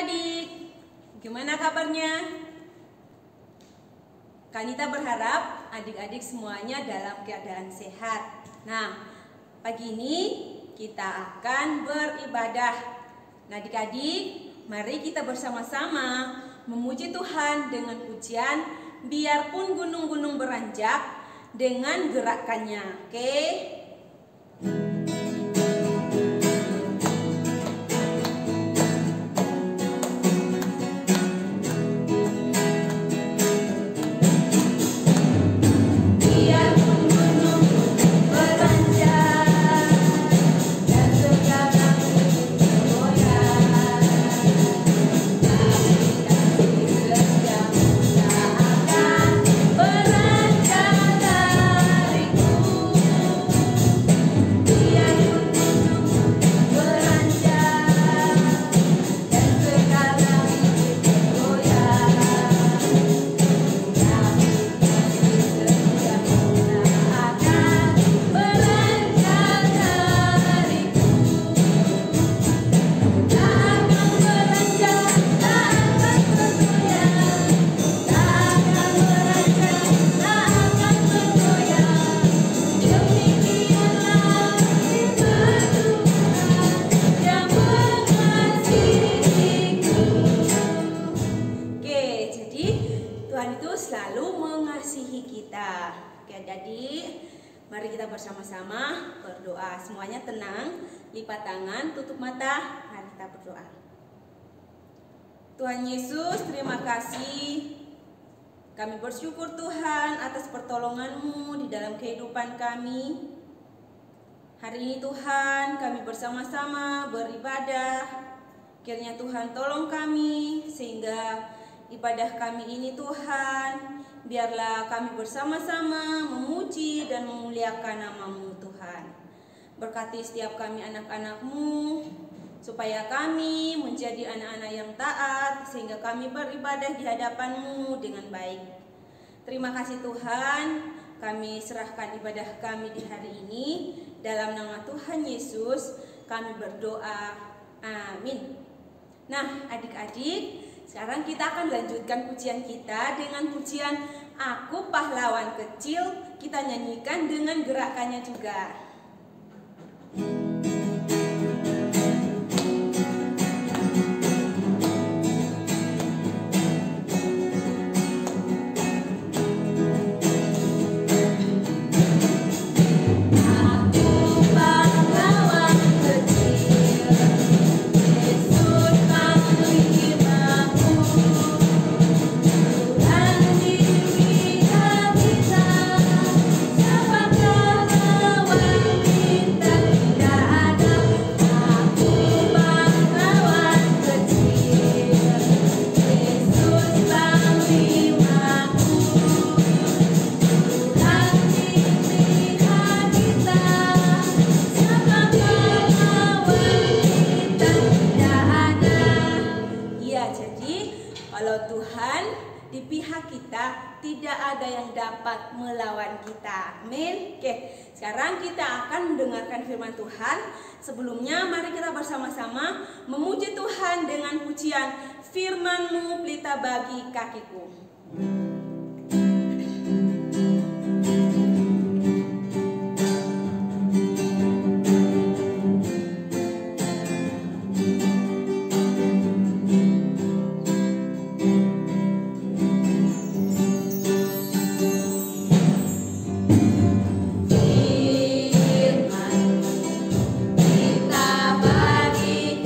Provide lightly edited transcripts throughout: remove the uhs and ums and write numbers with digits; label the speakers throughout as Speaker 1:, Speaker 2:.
Speaker 1: adik-adik, gimana kabarnya? Kanita berharap adik-adik semuanya dalam keadaan sehat. Nah, pagi ini kita akan beribadah. Nah, adik-adik, mari kita bersama-sama memuji Tuhan dengan pujian biarpun gunung-gunung beranjak dengan gerakannya. Oke? Jadi, mari kita bersama-sama berdoa. Semuanya tenang, lipat tangan, tutup mata. Mari kita berdoa. Tuhan Yesus, terima kasih. Kami bersyukur Tuhan atas pertolongan-Mu di dalam kehidupan kami. Hari ini Tuhan, kami bersama-sama beribadah. Kiranya Tuhan tolong kami sehingga ibadah kami ini Tuhan, biarlah kami bersama-sama memuji dan memuliakan nama-Mu Tuhan. Berkati setiap kami anak-anak-Mu, supaya kami menjadi anak-anak yang taat, sehingga kami beribadah di hadapan-Mu dengan baik. Terima kasih Tuhan, kami serahkan ibadah kami di hari ini. Dalam nama Tuhan Yesus kami berdoa, amin. Nah adik-adik, sekarang kita akan lanjutkan pujian kita dengan pujian Aku Pahlawan Kecil. Kita nyanyikan dengan gerakannya juga. Melawan kita, amin. Oke, sekarang kita akan mendengarkan firman Tuhan. Sebelumnya mari kita bersama-sama memuji Tuhan dengan pujian Firman-Mu pelita bagi kakiku.
Speaker 2: Terang bagi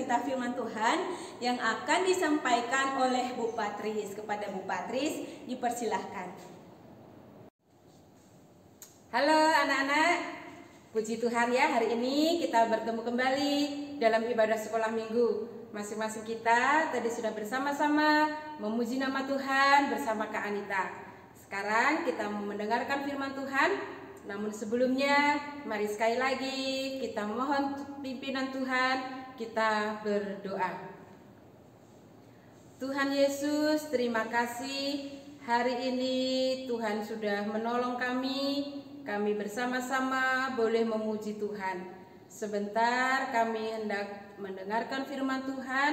Speaker 1: kita firman Tuhan yang akan disampaikan oleh Bu Patris. Kepada Bu Patris, dipersilahkan.
Speaker 2: Halo anak-anak, puji Tuhan ya, hari ini kita bertemu kembali dalam ibadah sekolah minggu. Masing-masing kita tadi sudah bersama-sama memuji nama Tuhan bersama Kak Anita. Sekarang kita mau mendengarkan firman Tuhan. Namun sebelumnya, mari sekali lagi kita mohon pimpinan Tuhan, kita berdoa. Tuhan Yesus, terima kasih hari ini Tuhan sudah menolong kami bersama-sama boleh memuji Tuhan. Sebentar kami hendak mendengarkan firman Tuhan.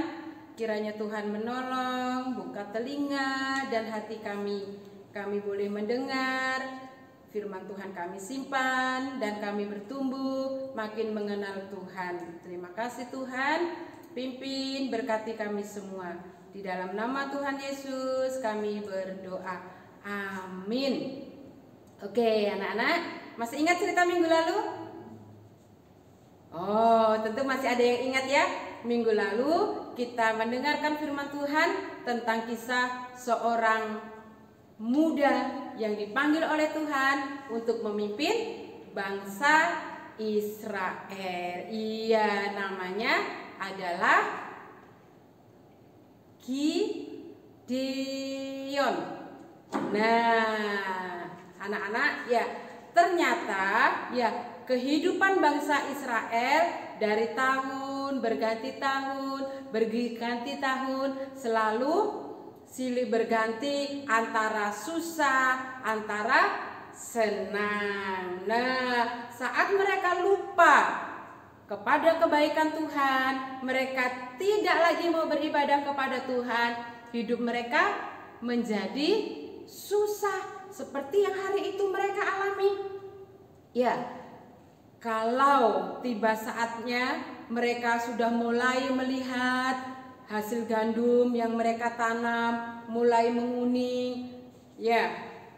Speaker 2: Kiranya Tuhan menolong, buka telinga dan hati kami. Kami boleh mendengar firman Tuhan, kami simpan dan kami bertumbuh makin mengenal Tuhan. Terima kasih Tuhan, pimpin berkati kami semua. Di dalam nama Tuhan Yesus kami berdoa. Amin. Oke anak-anak, masih ingat cerita minggu lalu? Oh, tentu masih ada yang ingat ya. Minggu lalu kita mendengarkan firman Tuhan tentang kisah seorang muda yang dipanggil oleh Tuhan untuk memimpin bangsa Israel. Iya, namanya adalah Gideon. Nah, anak-anak ya, ternyata ya kehidupan bangsa Israel dari tahun berganti tahun selalu silih berganti antara susah, antara senang. Nah, saat mereka lupa kepada kebaikan Tuhan, mereka tidak lagi mau beribadah kepada Tuhan, hidup mereka menjadi susah seperti yang hari itu mereka alami. Ya, kalau tiba saatnya mereka sudah mulai melihat hasil gandum yang mereka tanam mulai menguning, ya,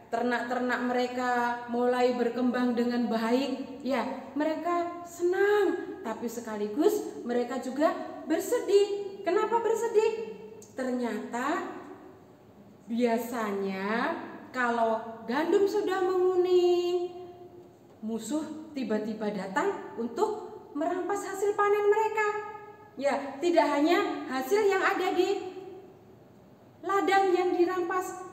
Speaker 2: ternak-ternak mereka mulai berkembang dengan baik, ya, mereka senang, tapi sekaligus mereka juga bersedih. Kenapa bersedih? Ternyata biasanya kalau gandum sudah menguning, musuh tiba-tiba datang untuk merampas hasil panen mereka. Ya, tidak hanya hasil yang ada di ladang yang dirampas,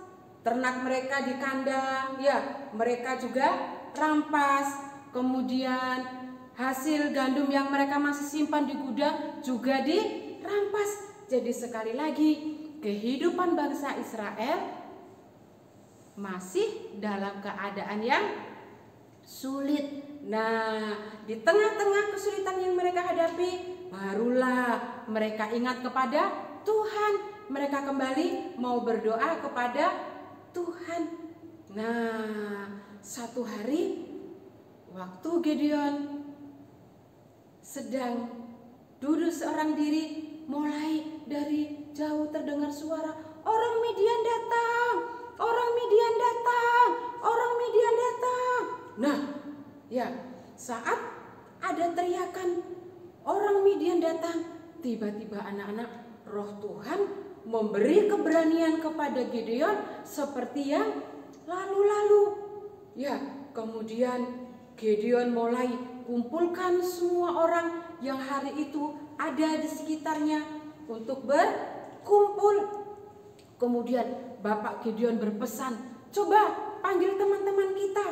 Speaker 2: ternak mereka di kandang, ya, mereka juga rampas. Kemudian hasil gandum yang mereka masih simpan di gudang juga dirampas. Jadi sekali lagi, kehidupan bangsa Israel masih dalam keadaan yang sulit. Nah, di tengah-tengah kesulitan yang mereka hadapi, barulah mereka ingat kepada Tuhan. Mereka kembali mau berdoa kepada Tuhan. Nah, satu hari waktu Gideon sedang duduk seorang diri, mulai dari jauh terdengar suara, orang Midian datang, orang Midian datang, orang Midian datang. Nah, ya, saat ada teriakan orang Midian datang, tiba-tiba anak-anak, roh Tuhan memberi keberanian kepada Gideon seperti yang lalu-lalu. Ya, kemudian Gideon mulai kumpulkan semua orang yang hari itu ada di sekitarnya untuk berkumpul. Kemudian Bapak Gideon berpesan, coba panggil teman-teman kita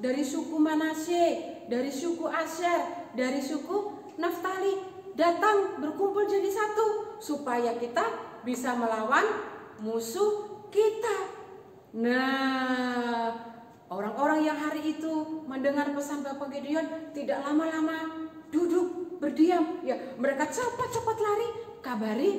Speaker 2: dari suku Manasye, dari suku Asher, dari suku Naftali, datang berkumpul jadi satu supaya kita bisa melawan musuh kita. Nah, orang-orang yang hari itu mendengar pesan Bapak Gideon tidak lama-lama duduk berdiam, ya, mereka cepat-cepat lari kabari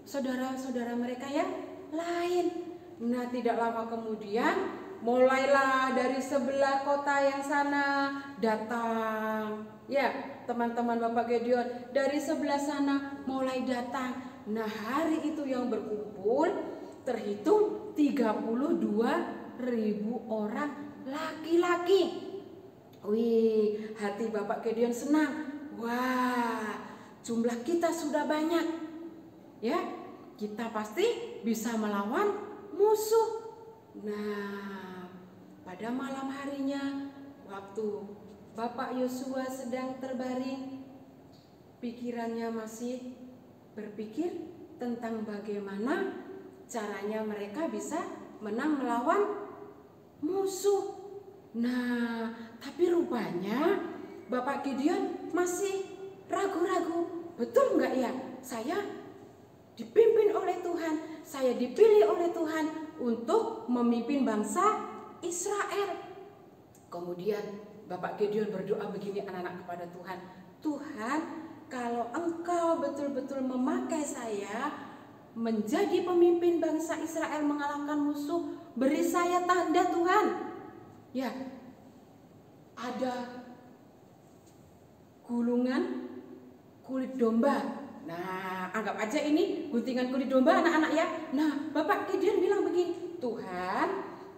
Speaker 2: saudara-saudara mereka yang lain. Nah, tidak lama kemudian mulailah dari sebelah kota yang sana datang, ya, teman-teman Bapak Gideon dari sebelah sana mulai datang. Nah, hari itu yang berkumpul terhitung 32.000 orang laki-laki. Wih, hati Bapak Gideon senang. Wah, jumlah kita sudah banyak. ya, kita pasti bisa melawan musuh. Nah, pada malam harinya waktu Bapak Yosua sedang terbaring, pikirannya masih berpikir tentang bagaimana caranya mereka bisa menang melawan musuh. Nah, tapi rupanya Bapak Gideon masih ragu-ragu. Betul nggak ya? Saya dipimpin oleh Tuhan, saya dipilih oleh Tuhan untuk memimpin bangsa Israel. Kemudian Bapak Gideon berdoa begini anak-anak kepada Tuhan. Tuhan, kalau Engkau betul-betul memakai saya menjadi pemimpin bangsa Israel mengalahkan musuh, beri saya tanda Tuhan. Ya, ada gulungan kulit domba. Nah, anggap aja ini guntingan kulit domba anak-anak ya. Nah, Bapak Gideon bilang begini, Tuhan,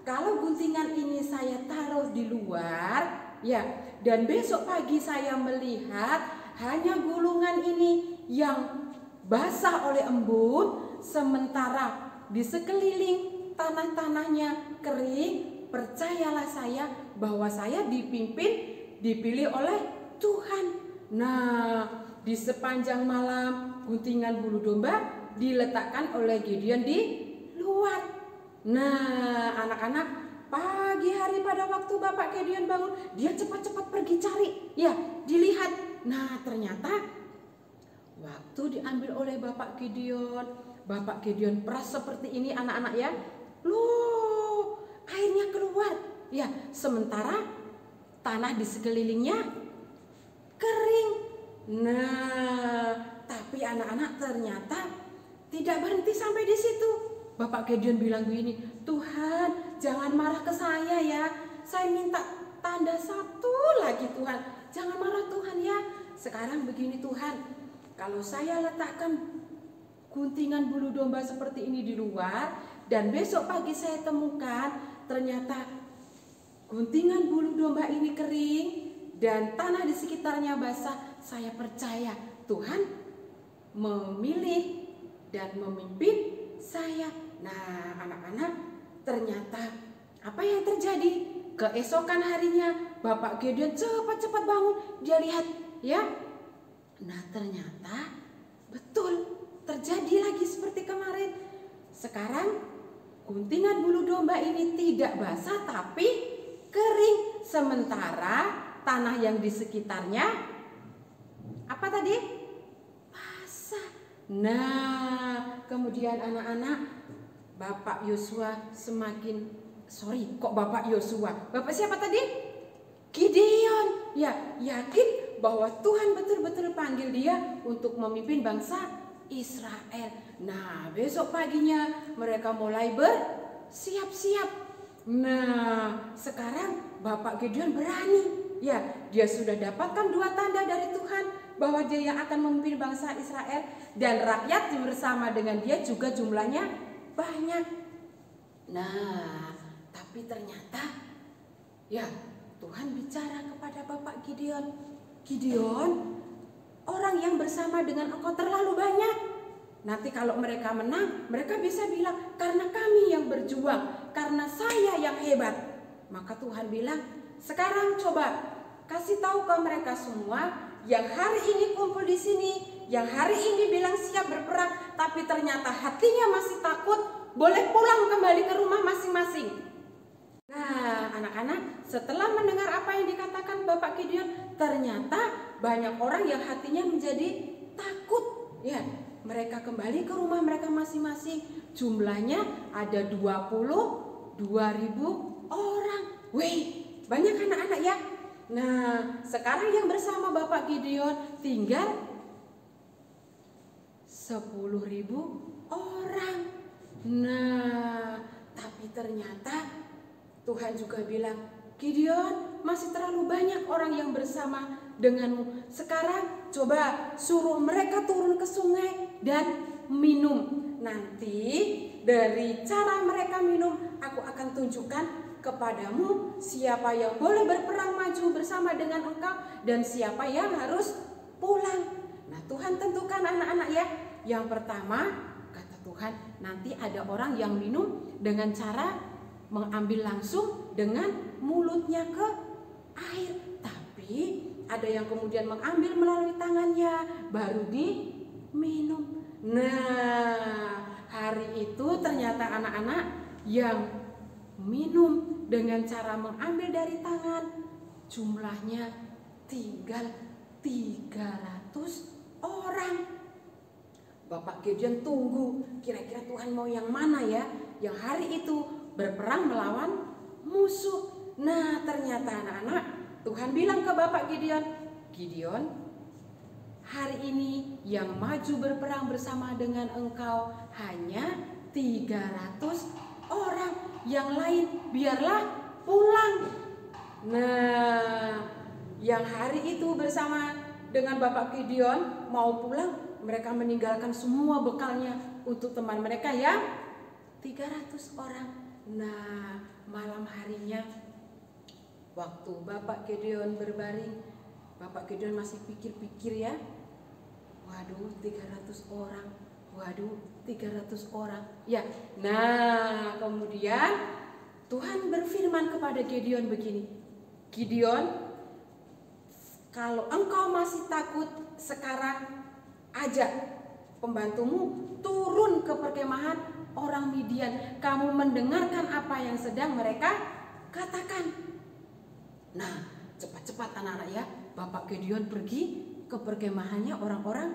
Speaker 2: kalau guntingan ini saya taruh di luar, ya, dan besok pagi saya melihat hanya gulungan ini yang basah oleh embun, sementara di sekeliling tanah-tanahnya kering, percayalah saya bahwa saya dipilih oleh Tuhan. Nah, di sepanjang malam guntingan bulu domba diletakkan oleh Gideon di luar. Nah, anak-anak, pagi hari pada waktu Bapak Gideon bangun, dia cepat-cepat pergi cari. Ya, dilihat. Nah, ternyata waktu diambil oleh Bapak Gideon peras seperti ini anak-anak ya. Loh, airnya keluar. Ya, sementara tanah di sekelilingnya kering. Nah, tapi anak-anak ternyata tidak berhenti sampai di situ. Bapak Gideon bilang begini, Tuhan, jangan marah ke saya ya. Saya minta tanda satu lagi Tuhan. Jangan marah Tuhan ya. Sekarang begini Tuhan, kalau saya letakkan guntingan bulu domba seperti ini di luar dan besok pagi saya temukan ternyata guntingan bulu domba ini kering dan tanah di sekitarnya basah, saya percaya Tuhan memilih dan memimpin saya. Nah, anak-anak, ternyata apa yang terjadi? Keesokan harinya Bapak Gideon cepat-cepat bangun, dia lihat ya. Nah, ternyata betul terjadi lagi seperti kemarin. Sekarang guntingan bulu domba ini tidak basah tapi kering, sementara tanah yang di sekitarnya apa tadi? Basah. Nah, kemudian anak-anak, Bapak Yosua Bapak siapa tadi? Gideon. Ya, yakin bahwa Tuhan betul-betul panggil dia untuk memimpin bangsa Israel. Nah, besok paginya mereka mulai bersiap-siap. Nah, sekarang Bapak Gideon berani. Ya, dia sudah dapatkan 2 tanda dari Tuhan bahwa dia yang akan memimpin bangsa Israel dan rakyat bersama dengan dia juga jumlahnya banyak. Nah, tapi ternyata ya Tuhan bicara kepada Bapak Gideon, Gideon, orang yang bersama dengan engkau terlalu banyak. Nanti kalau mereka menang, mereka bisa bilang karena kami yang berjuang, karena saya yang hebat. Maka Tuhan bilang, sekarang coba kasih tahu ke mereka semua yang hari ini kumpul di sini, yang hari ini bilang siap berperang, tapi ternyata hatinya masih takut, boleh pulang kembali ke rumah masing-masing. Nah, anak-anak, setelah mendengar apa yang dikatakan Bapak Gideon, ternyata banyak orang yang hatinya menjadi takut. Ya, mereka kembali ke rumah mereka masing-masing. Jumlahnya ada 22.000 orang. Wih, banyak anak-anak ya. Nah, sekarang yang bersama Bapak Gideon tinggal 10.000 orang. Nah, tapi ternyata Tuhan juga bilang, Gideon, masih terlalu banyak orang yang bersama denganmu. Sekarang coba suruh mereka turun ke sungai dan minum. Nanti dari cara mereka minum, aku akan tunjukkan kepadamu siapa yang boleh berperang maju bersama dengan engkau dan siapa yang harus pulang. Nah, Tuhan tentukan anak-anak ya. Yang pertama, kata Tuhan, nanti ada orang yang minum dengan cara mengambil langsung dengan mulutnya ke air. Tapi ada yang kemudian mengambil melalui tangannya, baru diminum. Nah, hari itu ternyata anak-anak yang minum dengan cara mengambil dari tangan jumlahnya tinggal 300 orang. Bapak Gideon tunggu, kira-kira Tuhan mau yang mana ya, yang hari itu berperang melawan musuh. Nah, ternyata anak-anak, Tuhan bilang ke Bapak Gideon, Gideon, hari ini yang maju berperang bersama dengan engkau hanya 300 orang, yang lain biarlah pulang. Nah, yang hari itu bersama dengan Bapak Gideon mau pulang, mereka meninggalkan semua bekalnya untuk teman mereka yang 300 orang. Nah, malam harinya waktu Bapak Gideon berbaring, Bapak Gideon masih pikir-pikir ya. Waduh, 300 orang. Waduh, 300 orang. Ya. Nah, kemudian Tuhan berfirman kepada Gideon begini. Gideon, kalau engkau masih takut, sekarang ajak pembantumu turun ke perkemahan orang Midian. Kamu mendengarkan apa yang sedang mereka katakan. Nah, cepat-cepat anak-anak ya. Bapak Gideon pergi ke perkemahannya orang-orang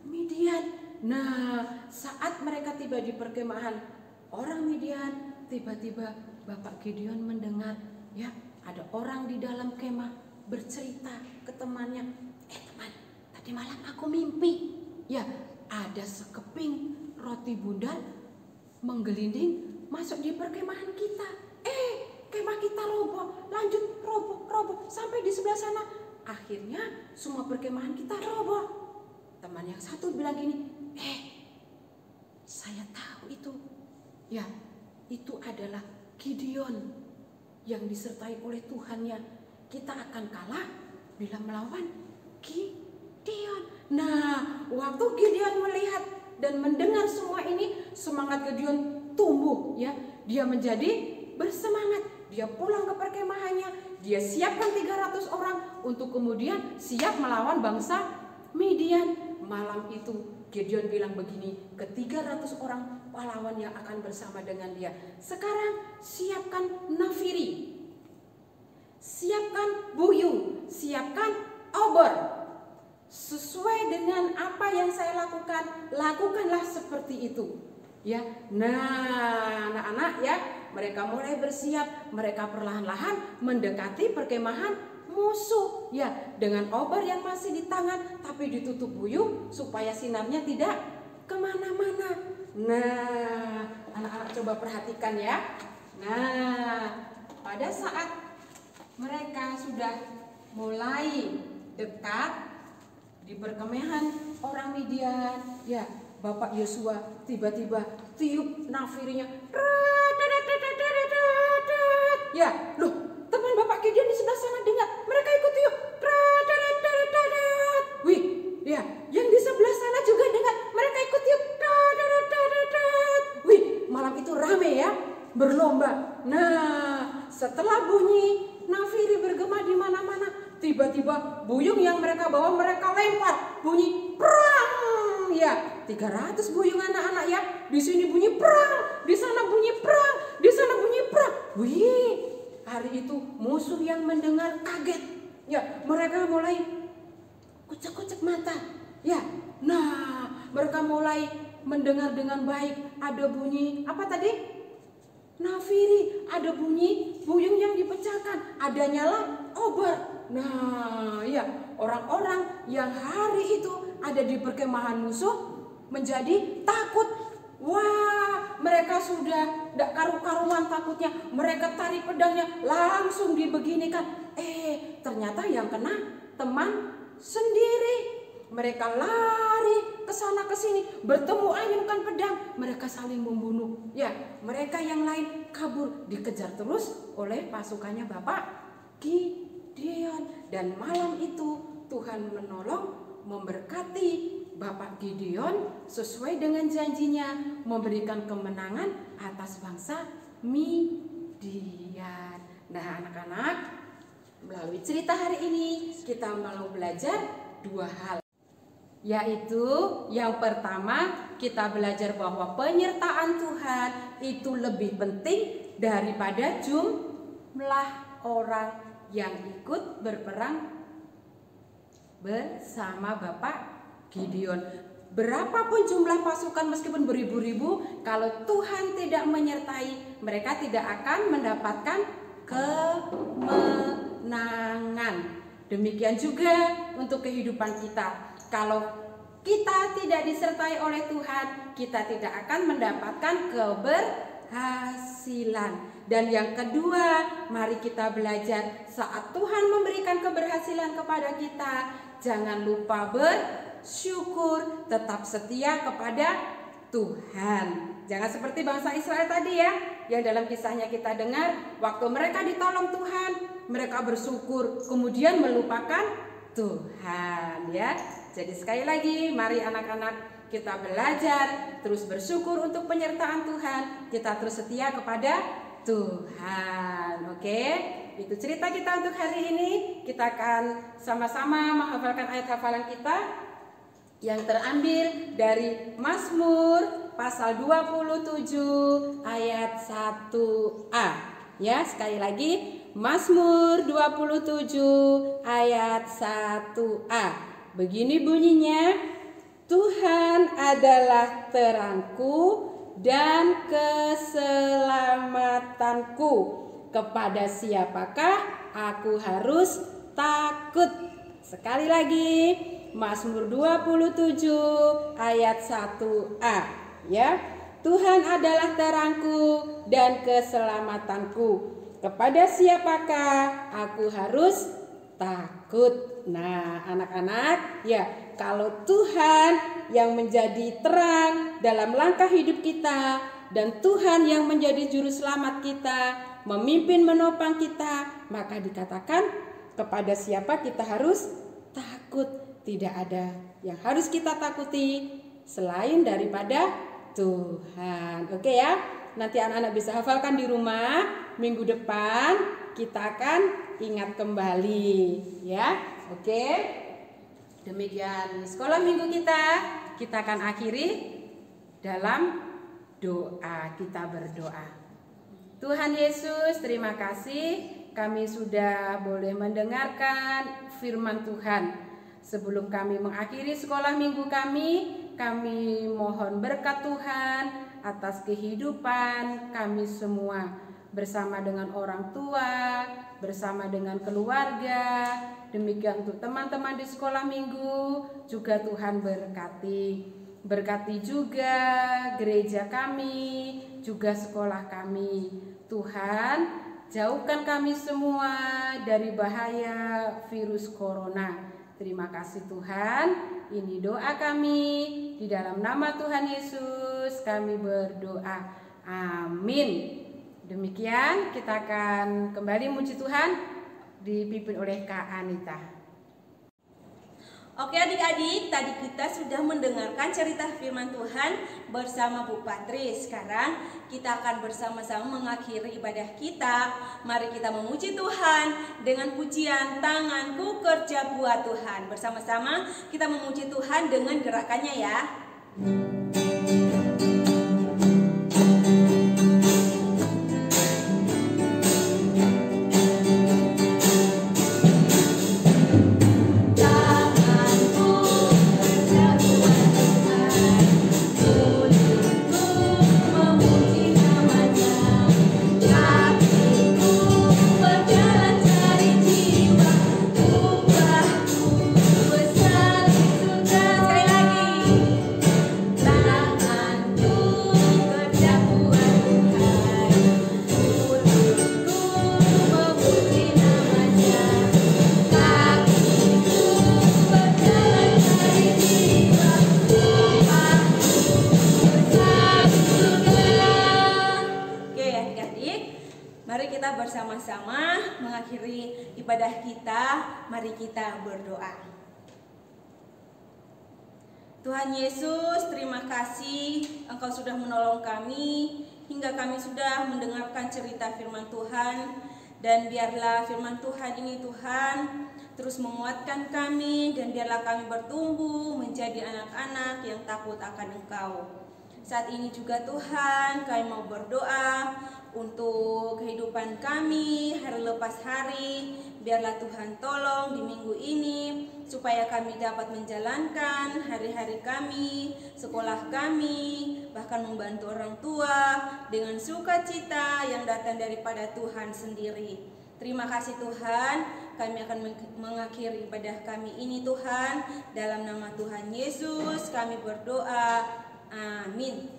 Speaker 2: Midian. Nah, saat mereka tiba di perkemahan orang Midian, tiba-tiba Bapak Gideon mendengar ya, ada orang di dalam kemah bercerita ke temannya, teman, tadi malam aku mimpi. Ya, ada sekeping roti bundar menggelinding masuk di perkemahan kita. Kemah kita roboh, lanjut roboh sampai di sebelah sana. Akhirnya semua perkemahan kita roboh. Teman yang satu bilang gini, saya tahu itu. Ya, itu adalah Gideon yang disertai oleh Tuhannya. Kita akan kalah bila melawan Gideon. Nah, waktu Gideon melihat dan mendengar semua ini, semangat Gideon tumbuh ya. Dia menjadi bersemangat. Dia pulang ke perkemahannya, dia siapkan 300 orang untuk kemudian siap melawan bangsa Midian. Malam itu Gideon bilang begini ke 300 orang pahlawan yang akan bersama dengan dia. Sekarang siapkan nafiri, siapkan buyung, siapkan obor. Sesuai dengan apa yang saya lakukan, lakukanlah seperti itu. Ya, nah anak-anak ya, mereka mulai bersiap, mereka perlahan-lahan mendekati perkemahan musuh. Ya, dengan obor yang masih di tangan, tapi ditutup buyung supaya sinarnya tidak kemana-mana. Nah, anak-anak coba perhatikan ya. Nah, pada saat mereka sudah mulai dekat di perkemahan orang Midian, ya, Bapak Yosua tiba-tiba tiup nafirinya. Ya, loh, teman Bapak Gideon di sebelah sana dengar, mereka ikut tiup. Wih, ya, yang di sebelah sana juga dengar, mereka ikut tiup. Wih, malam itu rame ya, berlomba. Nah, setelah bunyi nafiri bergema di mana-mana, tiba-tiba buyung yang mereka bawa mereka lempar, bunyi perang. Ya, 300 buyung anak-anak ya. Di sini bunyi perang, di sana bunyi perang, di sana bunyi perang. Wih, hari itu musuh yang mendengar kaget. Ya, mereka mulai kucek-kucek mata. Ya, nah mereka mulai mendengar dengan baik. Ada bunyi apa tadi? Nafiri, ada bunyi buyung yang dipecahkan, ada nyala obor. Nah, ya, orang-orang yang hari itu ada di perkemahan musuh menjadi takut. Wah, mereka sudah tidak karu-karuan takutnya. Mereka tarik pedangnya, langsung dibeginikan. Ternyata yang kena teman sendiri. Mereka lari ke sana ke sini, bertemu ayunkan pedang, mereka saling membunuh. Ya, mereka yang lain kabur, dikejar terus oleh pasukannya Bapak Gideon. Dan malam itu Tuhan menolong, memberkati Bapak Gideon sesuai dengan janjinya memberikan kemenangan atas bangsa Midian. Nah anak-anak, melalui cerita hari ini kita mau belajar dua hal. Yaitu yang pertama, kita belajar bahwa penyertaan Tuhan itu lebih penting daripada jumlah orang yang ikut berperang bersama Bapak Gideon. Berapapun jumlah pasukan meskipun beribu-ribu, kalau Tuhan tidak menyertai, mereka tidak akan mendapatkan kemenangan. Demikian juga untuk kehidupan kita. Kalau kita tidak disertai oleh Tuhan, kita tidak akan mendapatkan keberhasilan. Dan yang kedua, mari kita belajar saat Tuhan memberikan keberhasilan kepada kita, jangan lupa bersyukur, tetap setia kepada Tuhan. Jangan seperti bangsa Israel tadi ya, yang dalam kisahnya kita dengar, waktu mereka ditolong Tuhan, mereka bersyukur, kemudian melupakan Tuhan ya. Jadi sekali lagi, mari anak-anak kita belajar terus bersyukur untuk penyertaan Tuhan, kita terus setia kepada Tuhan. Oke, itu cerita kita untuk hari ini. Kita akan sama-sama menghafalkan ayat hafalan kita yang terambil dari Mazmur pasal 27 ayat 1a. Ya, sekali lagi Mazmur 27 ayat 1a. Begini bunyinya, Tuhan adalah terangku dan keselamatanku. Kepada siapakah aku harus takut? Sekali lagi, Mazmur 27 ayat 1a ya. Tuhan adalah terangku dan keselamatanku. Kepada siapakah aku harus takut? Nah, anak-anak, ya, kalau Tuhan yang menjadi terang dalam langkah hidup kita dan Tuhan yang menjadi juru selamat kita, memimpin menopang kita, maka dikatakan kepada siapa kita harus takut. Tidak ada yang harus kita takuti selain daripada Tuhan. Oke ya, nanti anak-anak bisa hafalkan di rumah. Minggu depan kita akan ingat kembali ya. Oke, demikian sekolah minggu kita. Kita akan akhiri dalam doa. Kita berdoa. Tuhan Yesus, terima kasih kami sudah boleh mendengarkan firman Tuhan. Sebelum kami mengakhiri sekolah minggu kami mohon berkat Tuhan atas kehidupan kami semua, bersama dengan orang tua, bersama dengan keluarga. Demikian untuk teman-teman di sekolah minggu, juga Tuhan berkati. Berkati juga gereja kami, juga sekolah kami. Tuhan, jauhkan kami semua dari bahaya virus corona. Terima kasih Tuhan, ini doa kami, di dalam nama Tuhan Yesus kami berdoa, amin. Demikian kita akan kembali memuji Tuhan, dipimpin oleh Kak Anita.
Speaker 1: Oke adik-adik, tadi kita sudah mendengarkan cerita firman Tuhan bersama Bu Patri. Sekarang kita akan bersama-sama mengakhiri ibadah kita. Mari kita memuji Tuhan dengan pujian Tanganku Kerja Buat Tuhan. Bersama-sama kita memuji Tuhan dengan gerakannya ya. Bersama-sama mengakhiri ibadah kita, mari kita berdoa. Tuhan Yesus, terima kasih Engkau sudah menolong kami hingga kami sudah mendengarkan cerita firman Tuhan. Dan biarlah firman Tuhan ini Tuhan terus menguatkan kami, dan biarlah kami bertumbuh menjadi anak-anak yang takut akan Engkau. Saat ini juga Tuhan, kami mau berdoa untuk kehidupan kami hari lepas hari. Biarlah Tuhan tolong di minggu ini supaya kami dapat menjalankan hari-hari kami, sekolah kami, bahkan membantu orang tua dengan sukacita yang datang daripada Tuhan sendiri. Terima kasih Tuhan, kami akan mengakhiri ibadah kami ini Tuhan. Dalam nama Tuhan Yesus kami berdoa, amin.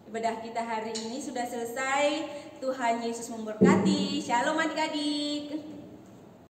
Speaker 1: Ibadah kita hari ini sudah selesai. Tuhan Yesus memberkati. Shalom adik-adik.